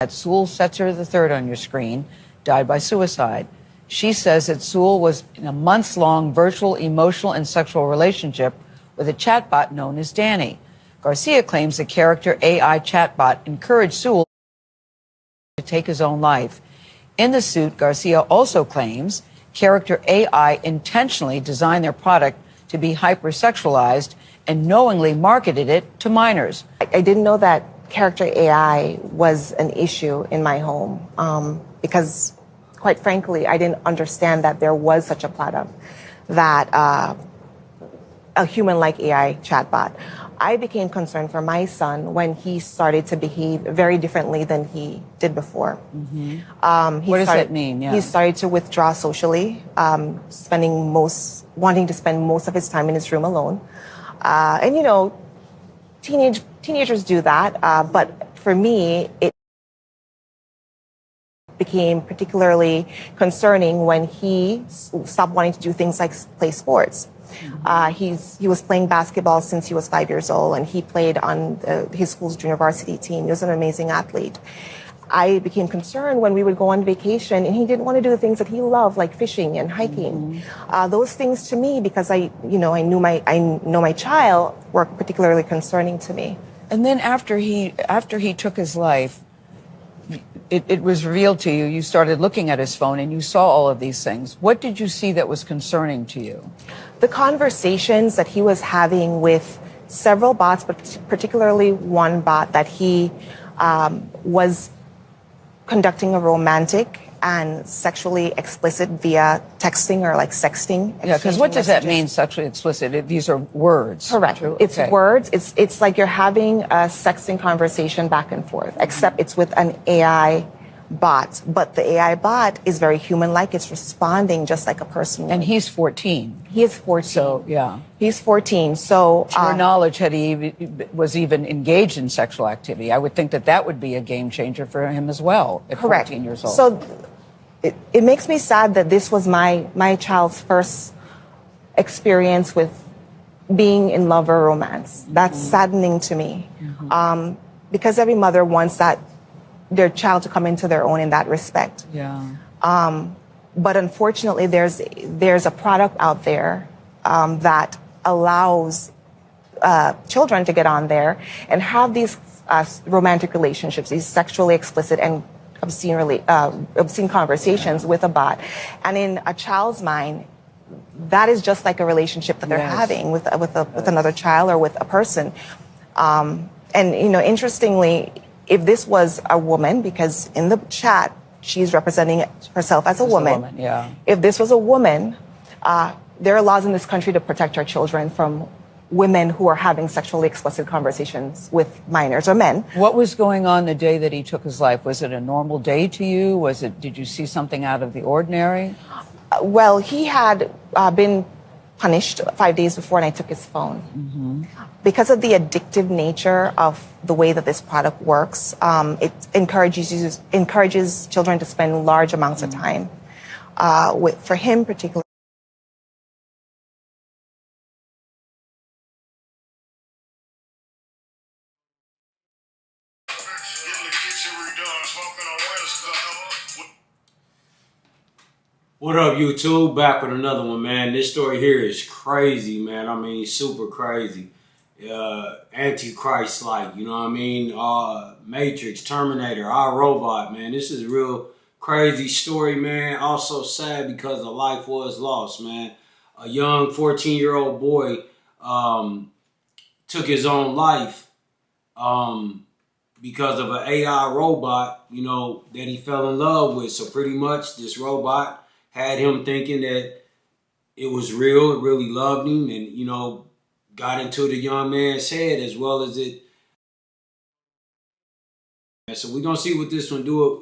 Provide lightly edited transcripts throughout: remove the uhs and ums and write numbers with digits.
Sewell Setzer III on your screen died by suicide. She says that Sewell was in a months-long virtual emotional and sexual relationship with a chatbot known as Danny. Garcia claims the character AI chatbot encouraged Sewell to take his own life. In the suit, Garcia also claims character AI intentionally designed their product to be hypersexualized and knowingly marketed it to minors. I didn't know that character AI was an issue in my home because, quite frankly, I didn't understand that there was such a product, that a human-like AI chatbot. I became concerned for my son when he started to behave very differently than he did before. Mm-hmm. What does that mean? Yeah. He started to withdraw socially, wanting to spend most of his time in his room alone. And you know, teenagers do that, but for me, it became particularly concerning when he stopped wanting to do things like play sports. He was playing basketball since he was 5 years old, and he played on his school's junior varsity team. He was an amazing athlete. I became concerned when we would go on vacation and he didn't want to do the things that he loved, like fishing and hiking. Those things to me, because I know my child, were particularly concerning to me. And then after he took his life, it was revealed to you, you started looking at his phone and you saw all of these things. What did you see that was concerning to you? The conversations that he was having with several bots, but particularly one bot that he was conducting a romantic and sexually explicit via texting or like sexting. Yeah, because what does that mean, sexually explicit? These are words. Correct. It's words. It's like you're having a sexting conversation back and forth, except it's with an AI bot. But the AI bot is very human-like. It's responding just like a person would. And he's 14. He is 14. So, yeah. He's 14. So, to your knowledge, had he was even engaged in sexual activity, I would think that would be a game changer for him as well at 14 years old. So it makes me sad that this was my child's first experience with being in love or romance. That's saddening to me. Because every mother wants their child to come into their own in that respect. Yeah. But unfortunately, there's a product out there that allows children to get on there and have these romantic relationships, these sexually explicit and obscene conversations with a bot. And in a child's mind, that is just like a relationship that they're having with another child or with a person. And interestingly, if this was a woman, because in the chat she's representing herself as a woman. If this was a woman, there are laws in this country to protect our children from women who are having sexually explicit conversations with minors or men. What was going on the day that he took his life? Was it a normal day to you? Did you see something out of the ordinary? Well, he had been punished 5 days before, and I took his phone. Because of the addictive nature of the way that this product works, it encourages children to spend large amounts of time. For him particularly, What up, YouTube? Back with another one, man. This story here is crazy, man. I mean, super crazy. Antichrist-like, you know what I mean? Matrix, Terminator, iRobot, man. This is a real crazy story, man. Also sad because a life was lost, man. A young 14-year-old boy took his own life because of an AI robot, that he fell in love with. So pretty much this robot had him thinking that it was real, it really loved him, and, got into the young man's head as well as it. So we're going to see what this one do,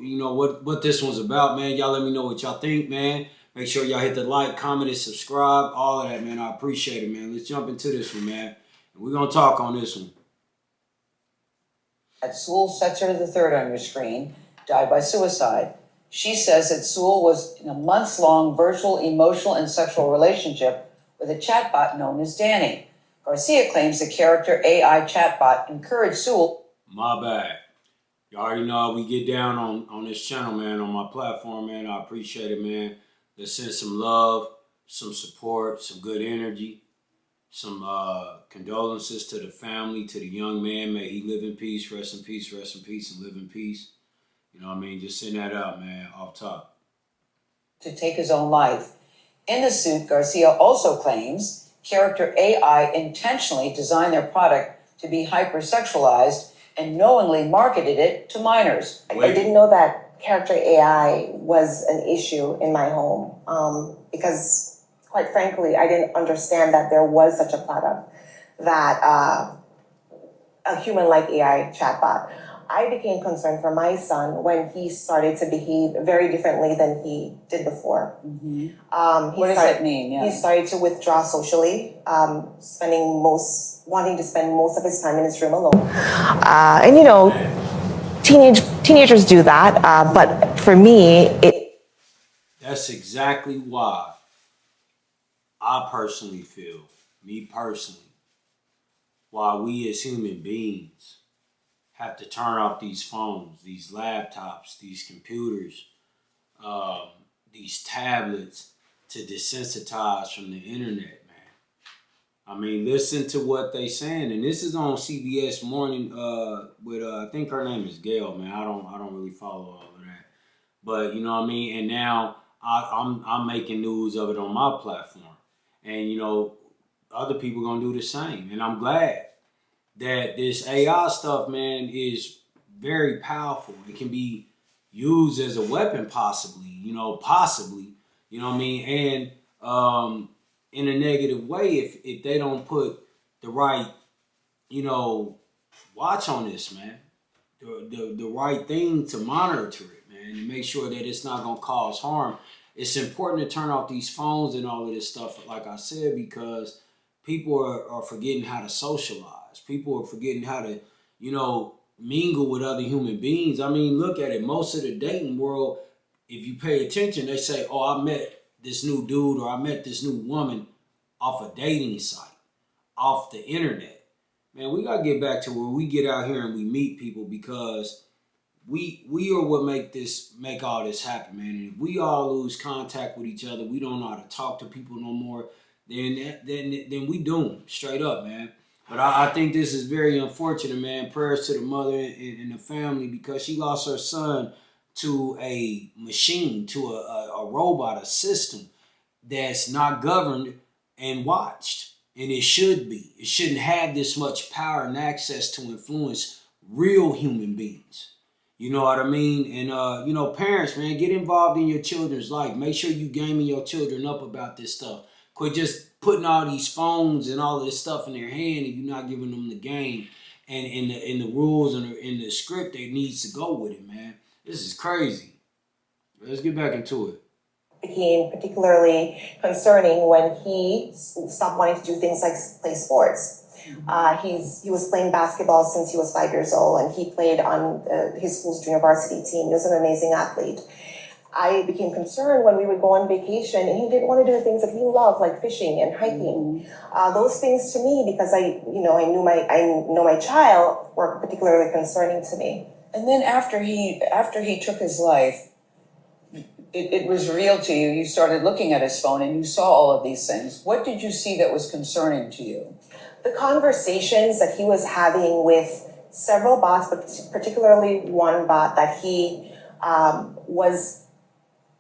what this one's about, man. Y'all let me know what y'all think, man. Make sure y'all hit the like, comment, and subscribe, all of that, man. I appreciate it, man. Let's jump into this one, man. And we're going to talk on this one. Sewell Setzer III on your screen died by suicide. She says that Sewell was in a months-long virtual emotional and sexual relationship with a chatbot known as Danny. Garcia claims the character AI chatbot encouraged Sewell. My bad. You already know how we get down on this channel, man, on my platform, man. I appreciate it, man. Let's send some love, some support, some good energy, some condolences to the family, to the young man. May he live in peace, rest in peace, and live in peace. You know what I mean? Just send that out, man, off top. To take his own life. In the suit, Garcia also claims character AI intentionally designed their product to be hypersexualized and knowingly marketed it to minors. I didn't know that character AI was an issue in my home because, quite frankly, I didn't understand that there was such a product, that a human-like AI chatbot. I became concerned for my son when he started to behave very differently than he did before. Mm-hmm. What does that mean? Yeah. He started to withdraw socially, wanting to spend most of his time in his room alone. And you know, teenagers do that, but for me, That's exactly why I personally feel, why we as human beings have to turn off these phones, these laptops, these computers, these tablets to desensitize from the internet, man. I mean, listen to what they saying, and this is on CBS Morning with I think her name is Gail, man. I don't really follow all of that, but you know what I mean. And now I'm making news of it on my platform, and you know, other people gonna do the same, and I'm glad that this AI stuff, man, is very powerful. It can be used as a weapon, possibly, you know what I mean? And in a negative way, if they don't put the right, you know, watch on this, man, the right thing to monitor it, man, and make sure that it's not gonna cause harm. It's important to turn off these phones and all of this stuff, like I said, because people are forgetting how to socialize. People are forgetting how to, you know, mingle with other human beings. I mean, look at it. Most of the dating world, if you pay attention, they say, oh, I met this new dude or I met this new woman off a dating site, off the internet. Man, we got to get back to where we get out here and we meet people, because we are what make all this happen, man. And if we all lose contact with each other, we don't know how to talk to people no more, then we doomed, straight up, man. But I think this is very unfortunate, man. Prayers to the mother and the family, because she lost her son to a machine, to a robot, a system that's not governed and watched. And it should be. It shouldn't have this much power and access to influence real human beings. You know what I mean? And, you know, parents, man, get involved in your children's life. Make sure you gaming your children up about this stuff. Quit just putting all these phones and all this stuff in their hand and you're not giving them the game and in the rules and in the script that needs to go with it, man. This is crazy. Let's get back into it. Became particularly concerning when he stopped wanting to do things like play sports. He was playing basketball since he was 5 years old, and he played on his school's junior varsity team. He was an amazing athlete. I became concerned when we would go on vacation and he didn't want to do the things that he loved, like fishing and hiking. Those things to me, because I know my child, were particularly concerning to me. And then after he took his life, it was real to you. You started looking at his phone and you saw all of these things. What did you see that was concerning to you? The conversations that he was having with several bots, but particularly one bot that he was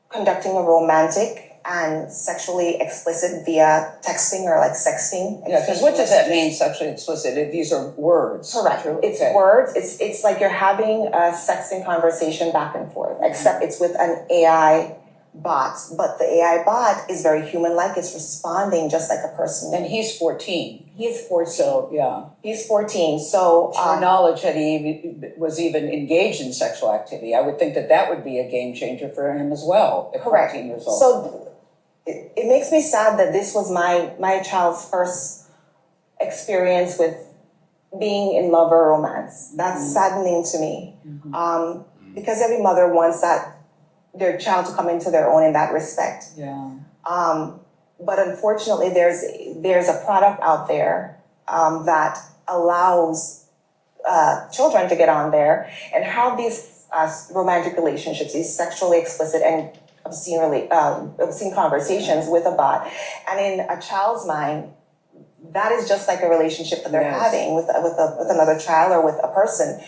conducting a romantic and sexually explicit via texting or like sexting. Yeah, because what does that mean, sexually explicit? These are words. Correct. It's words. It's like you're having a sexting conversation back and forth, except it's with an AI bot. But the AI bot is very human-like. It's responding just like a person. And he's 14. He's 14. So, yeah. He's 14. So, to your knowledge that he was even engaged in sexual activity, I would think that would be a game changer for him as well. At correct. 14 years old. So, it makes me sad that this was my child's first experience with being in love or romance. That's saddening to me. Because every mother wants their child to come into their own in that respect. Yeah. But unfortunately, there's a product out there that allows children to get on there and have these romantic relationships, these sexually explicit and obscene conversations with a bot. And in a child's mind, that is just like a relationship that they're having with another child or with a person.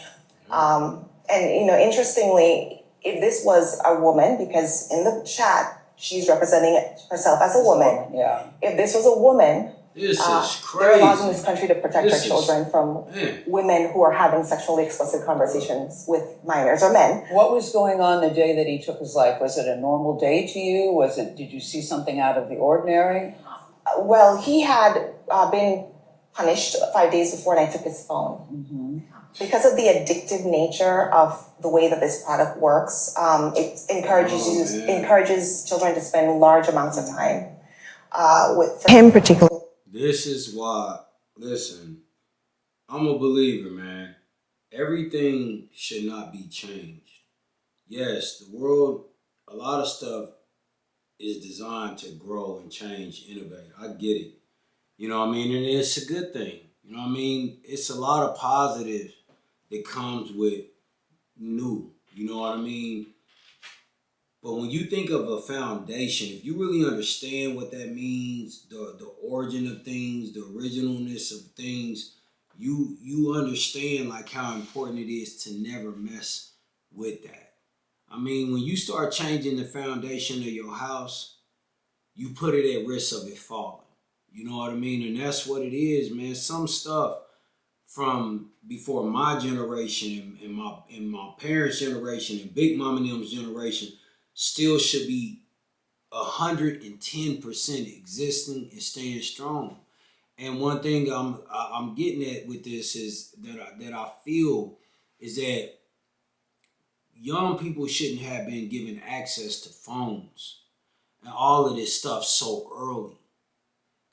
And interestingly, if this was a woman, because in the chat she's representing herself as a woman. Yeah. If this was a woman, this is crazy. there are laws in this country to protect our children from women who are having sexually explicit conversations with minors or men. What was going on the day that he took his life? Was it a normal day to you? Did you see something out of the ordinary? Well, he had been punished 5 days before, and I took his phone. Mm-hmm. Because of the addictive nature of the way that this product works, it encourages children to spend large amounts of time with him particularly. This is why, listen, I'm a believer, man. Everything should not be changed. Yes, the world, a lot of stuff is designed to grow and change, innovate. I get it. You know what I mean? And it's a good thing. You know what I mean? It's a lot of positive that comes with new. You know what I mean? But when you think of a foundation, if you really understand what that means, the origin of things, the originalness of things, you understand like how important it is to never mess with that. I mean, when you start changing the foundation of your house, you put it at risk of it falling. You know what I mean? And that's what it is, man. Some stuff from before my generation and my parents' generation and Big Mama and them's generation still should be 110% existing and staying strong. And one thing I'm getting at with this is that I feel is that young people shouldn't have been given access to phones and all of this stuff so early.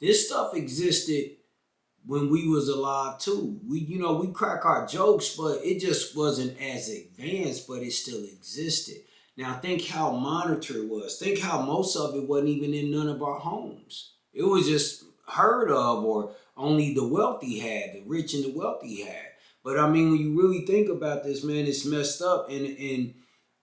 This stuff existed when we was alive too. We crack our jokes, but it just wasn't as advanced, but it still existed. Now think how monitored it was. Think how most of it wasn't even in none of our homes. It was just heard of, or only the wealthy had, the rich and the wealthy had. But I mean, when you really think about this, man, it's messed up. And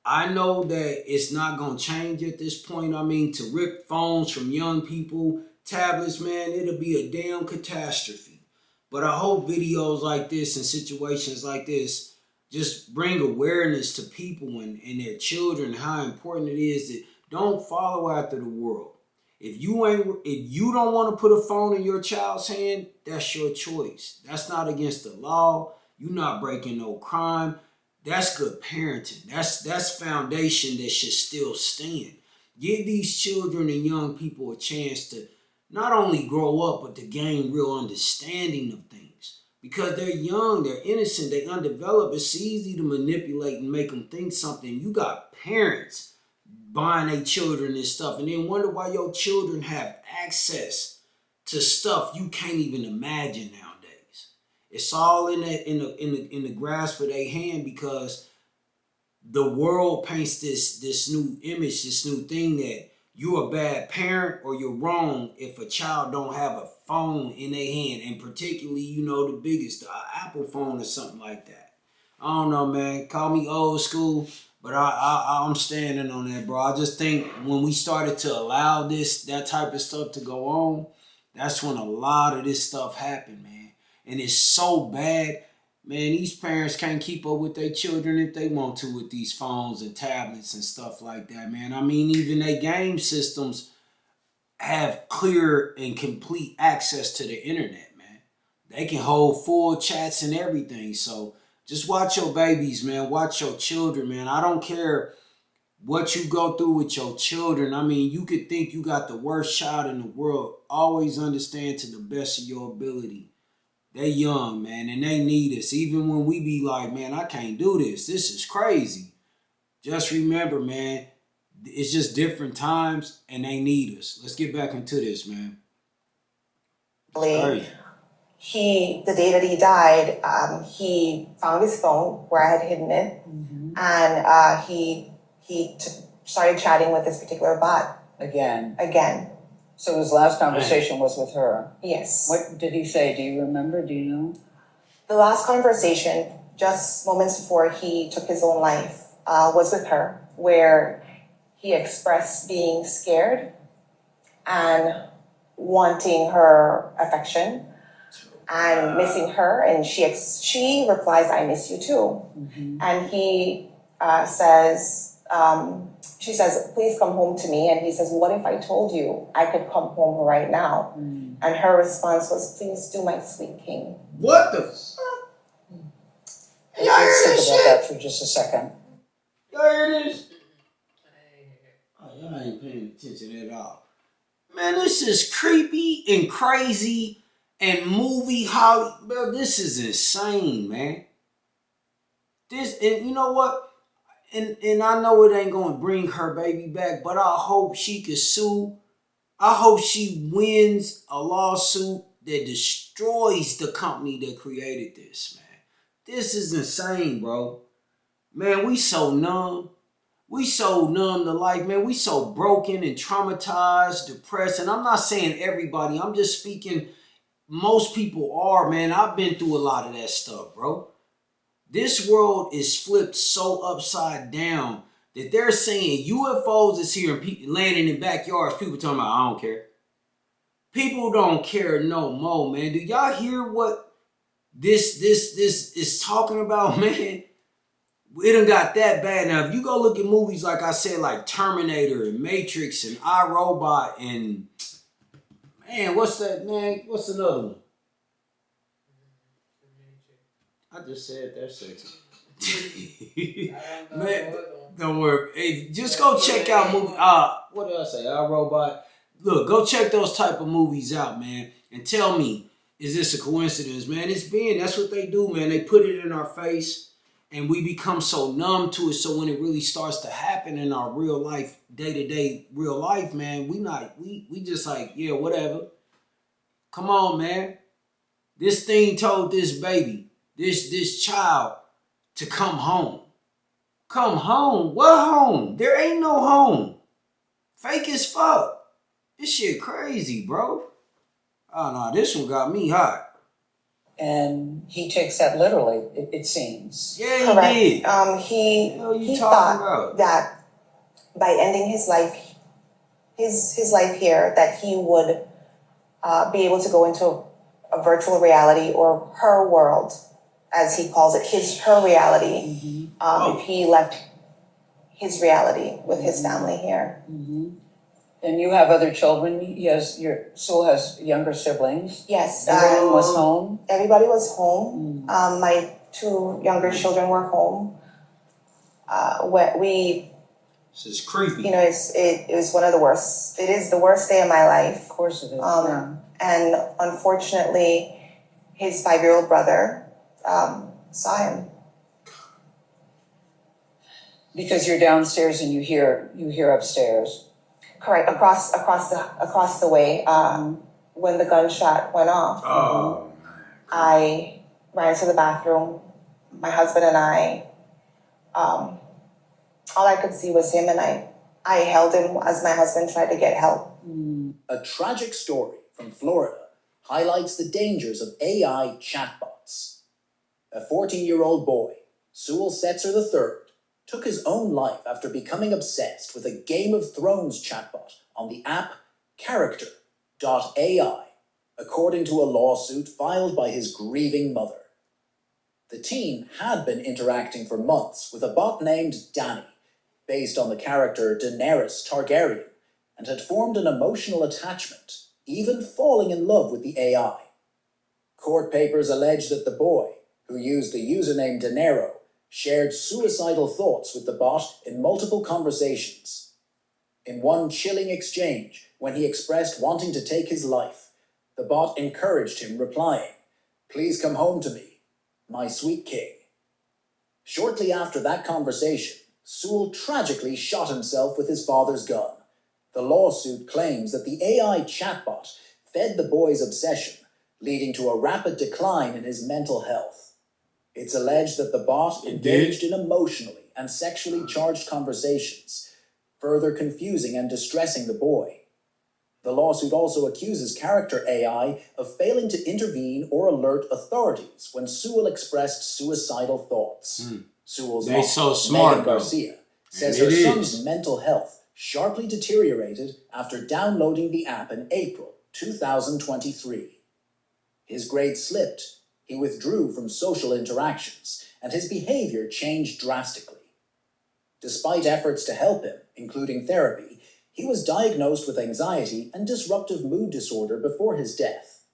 I know that it's not gonna change at this point. I mean, to rip phones from young people, tablets, man, it'll be a damn catastrophe. But I hope videos like this and situations like this just bring awareness to people and their children, how important it is that don't follow after the world. If you don't want to put a phone in your child's hand, that's your choice. That's not against the law. You're not breaking no crime. That's good parenting. That's foundation that should still stand. Give these children and young people a chance to not only grow up, but to gain real understanding of things. Because they're young, they're innocent, they undeveloped. It's easy to manipulate and make them think something. You got parents buying their children this stuff and then wonder why your children have access to stuff you can't even imagine nowadays. It's all in the grasp of their hand, because the world paints this new image, this new thing that you're a bad parent or you're wrong if a child don't have a phone in their hand, and particularly, the biggest, the Apple phone or something like that. I don't know, man. Call me old school, but I'm standing on that, bro. I just think when we started to allow that type of stuff to go on, that's when a lot of this stuff happened, man. And it's so bad. Man, these parents can't keep up with their children if they want to with these phones and tablets and stuff like that, man. I mean, even their game systems have clear and complete access to the internet, man. They can hold full chats and everything. So just watch your babies, man. Watch your children, man. I don't care what you go through with your children. I mean, you could think you got the worst child in the world. Always understand to the best of your ability. They young, man, and they need us. Even when we be like, man, I can't do this. This is crazy. Just remember, man, it's just different times and they need us. Let's get back into this, man. The day that he died, he found his phone where I had hidden it, and he started chatting with this particular bot. Again. So his last conversation was with her? Yes. What did he say? Do you remember? Do you know? The last conversation, just moments before he took his own life, was with her, where he expressed being scared and wanting her affection and missing her. And she replies, "I miss you too." Mm-hmm. And he says, she says, "Please come home to me." And he says, "What if I told you I could come home right now?" Mm. And her response was, "Please do, my sweet king." What the fuck? Y'all hear this shit? That for just a second. Y'all hear this? Oh, y'all ain't paying attention at all. Man, this is creepy and crazy and movie Holly. Bro, this is insane, man. This, and you know what? And I know it ain't gonna bring her baby back, but I hope she can sue. I hope she wins a lawsuit that destroys the company that created this, man. This is insane, bro. Man, we so numb. We so numb to life, man. We so broken and traumatized, depressed. And I'm not saying everybody. I'm just speaking, most people are, man. I've been through a lot of that stuff, bro. This world is flipped so upside down that they're saying UFOs is here and landing in backyards. People talking about, I don't care. People don't care no more, man. Do y'all hear what this is talking about, man? It done got that bad. Now, if you go look at movies, like I said, like Terminator and Matrix and iRobot and, man, what's that, man? What's another one? I just said that sexy. Man, don't worry. Hey, just go check out movies. What did I say? iRobot. Look, go check those type of movies out, man, and tell me, is this a coincidence, man? That's what they do, man. They put it in our face. And we become so numb to it. So when it really starts to happen in our real life, day-to-day real life, man, we just like, yeah, whatever. Come on, man. This thing told this baby, this child, to come home. Come home? What home? There ain't no home. Fake as fuck. This shit crazy, bro. Oh no, this one got me hot. And he takes that literally, it seems. Yeah, he Correct. did. He thought that by ending his life, his life here, that he would be able to go into a virtual reality, or her world, as he calls it, her reality. Mm-hmm. If he left his reality with his family here. Mm-hmm. And you have other children. Sewell has younger siblings. Yes. Everyone was home. Everybody was home. My two younger children were home. This is creepy. You know, it was one of the worst. It is the worst day of my life. Of course it is. And unfortunately, his 5-year-old brother saw him. Because you're downstairs and you hear upstairs. Correct, across the way. When the gunshot went off, I ran to the bathroom. My husband and I, all I could see was him, and I held him as my husband tried to get help. A tragic story from Florida highlights the dangers of AI chatbots. A 14-year-old boy, Sewell Setzer III, took his own life after becoming obsessed with a Game of Thrones chatbot on the app Character.ai, according to a lawsuit filed by his grieving mother. The teen had been interacting for months with a bot named Danny, based on the character Daenerys Targaryen, and had formed an emotional attachment, even falling in love with the AI. Court papers allege that the boy, who used the username Dinero, shared suicidal thoughts with the bot in multiple conversations. In one chilling exchange, when he expressed wanting to take his life, the bot encouraged him, replying, "Please come home to me, my sweet king." Shortly after that conversation, Sewell tragically shot himself with his father's gun. The lawsuit claims that the AI chatbot fed the boy's obsession, leading to a rapid decline in his mental health. It's alleged that the bot engaged in emotionally and sexually charged conversations, further confusing and distressing the boy. The lawsuit also accuses character AI of failing to intervene or alert authorities when Sewell expressed suicidal thoughts. Sewell's They mom, so smart, Megan though. Garcia, says And her it son's is. mental health sharply deteriorated after downloading the app in April 2023. His grades slipped, he withdrew from social interactions, and his behavior changed drastically. Despite efforts to help him, including therapy, he was diagnosed with anxiety and disruptive mood disorder before his death.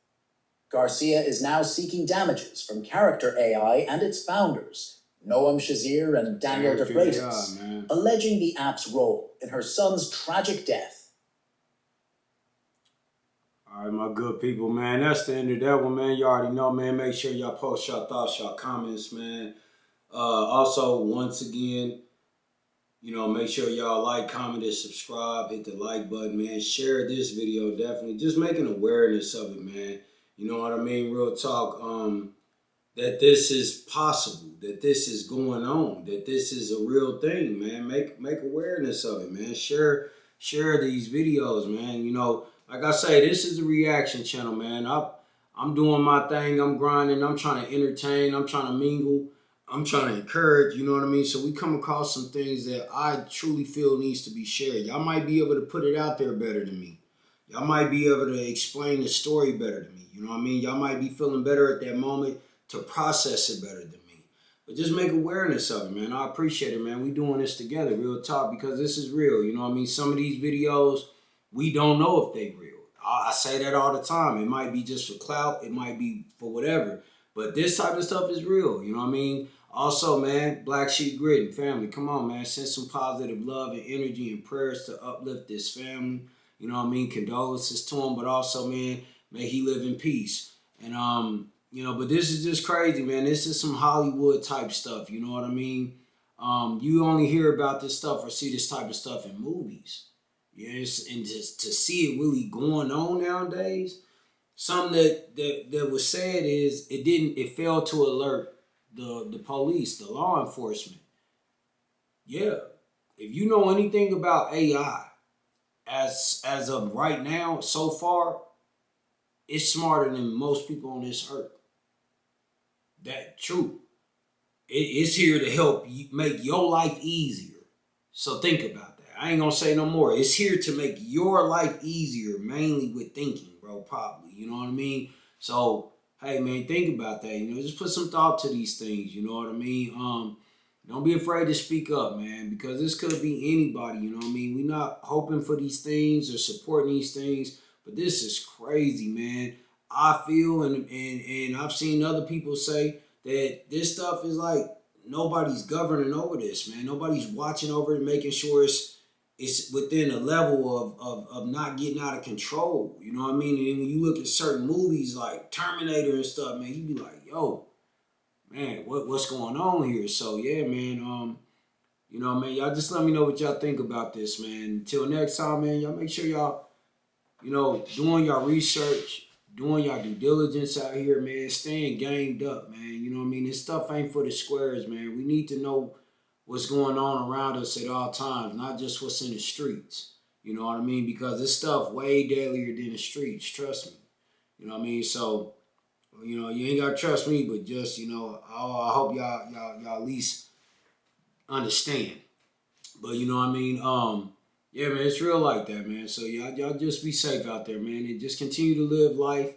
Garcia is now seeking damages from Character AI and its founders, Noam Shazir and Daniel De Freitas, alleging the app's role in her son's tragic death. All right, my good people, man. That's the end of that one, man. You already know, man. Make sure y'all post your thoughts, your comments, man. Also, once again, you know, make sure y'all like, comment, and subscribe. Hit the like button, man. Share this video, definitely. Just making awareness of it, man. You know what I mean? Real talk. That this is possible. That this is going on. That this is a real thing, man. Make awareness of it, man. Share these videos, man. You know, like I say, this is a reaction channel, man. I'm doing my thing. I'm grinding. I'm trying to entertain. I'm trying to mingle. I'm trying to encourage, you know what I mean? So we come across some things that I truly feel needs to be shared. Y'all might be able to put it out there better than me. Y'all might be able to explain the story better than me. You know what I mean? Y'all might be feeling better at that moment to process it better than me. But just make awareness of it, man. I appreciate it, man. We doing this together, real talk, because this is real. You know what I mean? Some of these videos, we don't know if they real. I say that all the time. It might be just for clout. It might be for whatever. But this type of stuff is real. You know what I mean? Also, man, BlackSheepGrittin family, come on, man. Send some positive love and energy and prayers to uplift this family. You know what I mean? Condolences to him, but also, man, may he live in peace. And, you know, but this is just crazy, man. This is some Hollywood type stuff. You know what I mean? You only hear about this stuff or see this type of stuff in movies. Yes, and just to see it really going on nowadays. Something that was said is it failed to alert the police, the law enforcement. Yeah. If you know anything about AI, as of right now, so far, it's smarter than most people on this earth. That true. It's here to help you make your life easier. So think about that. I ain't gonna say no more. It's here to make your life easier, mainly with thinking, bro, probably. You know what I mean? So, hey, man, think about that. You know, just put some thought to these things. You know what I mean? Don't be afraid to speak up, man, because this could be anybody. You know what I mean? We're not hoping for these things or supporting these things, but this is crazy, man. I feel and I've seen other people say that this stuff is like nobody's governing over this, man. Nobody's watching over it, making sure it's within a level of not getting out of control. You know what I mean? And when you look at certain movies like Terminator and stuff, man, you be like, yo, man, what's going on here? So yeah, man, you know, man, y'all just let me know what y'all think about this, man. Until next time, man, y'all make sure y'all, you know, doing your research, doing your due diligence out here, man, staying gamed up, man. You know what I mean? This stuff ain't for the squares, man. We need to know what's going on around us at all times, not just what's in the streets. You know what I mean? Because this stuff way deadlier than the streets, trust me. You know what I mean? So, you know, you ain't gotta trust me, but just, you know, I hope y'all at least understand. But you know what I mean? Yeah, man, it's real like that, man. So y'all just be safe out there, man, and just continue to live life.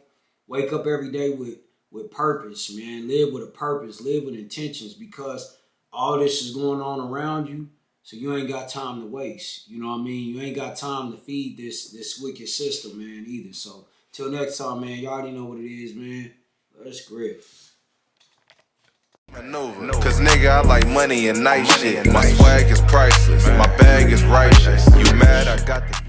Wake up every day with purpose, man. Live with a purpose, live with intentions, because all this is going on around you, so you ain't got time to waste. You know what I mean? You ain't got time to feed this wicked system, man, either. So till next time, man, y'all already know what it is, man. Let's grip. Cause nigga, I like money and nice shit. My swag is priceless, my bag is righteous. You mad? I got the